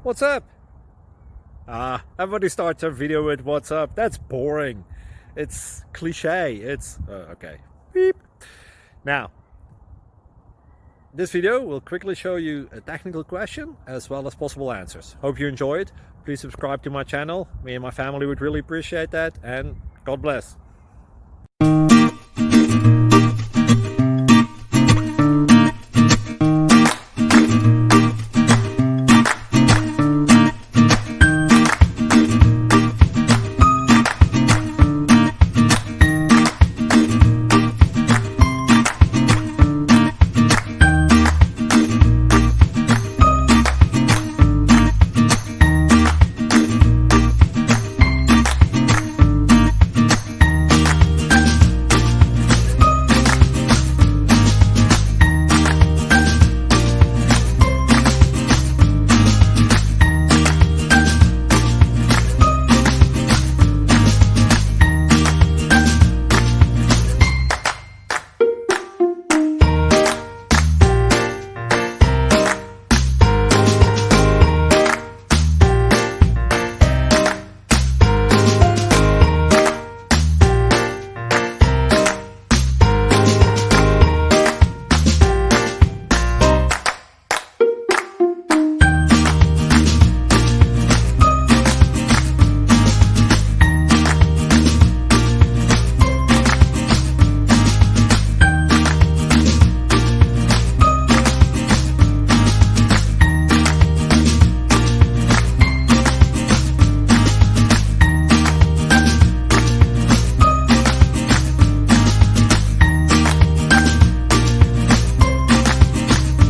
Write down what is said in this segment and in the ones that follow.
What's up? Everybody starts their video with what's up. That's boring. It's cliche. It's okay. Beep. Now, this video will quickly show you a technical question as well as possible answers. Hope you enjoy it. Please subscribe to my channel. Me and my family would really appreciate that, and God bless.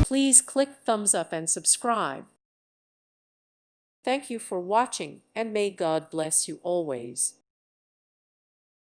Please click thumbs up and subscribe. Thank you for watching, and may God bless you always.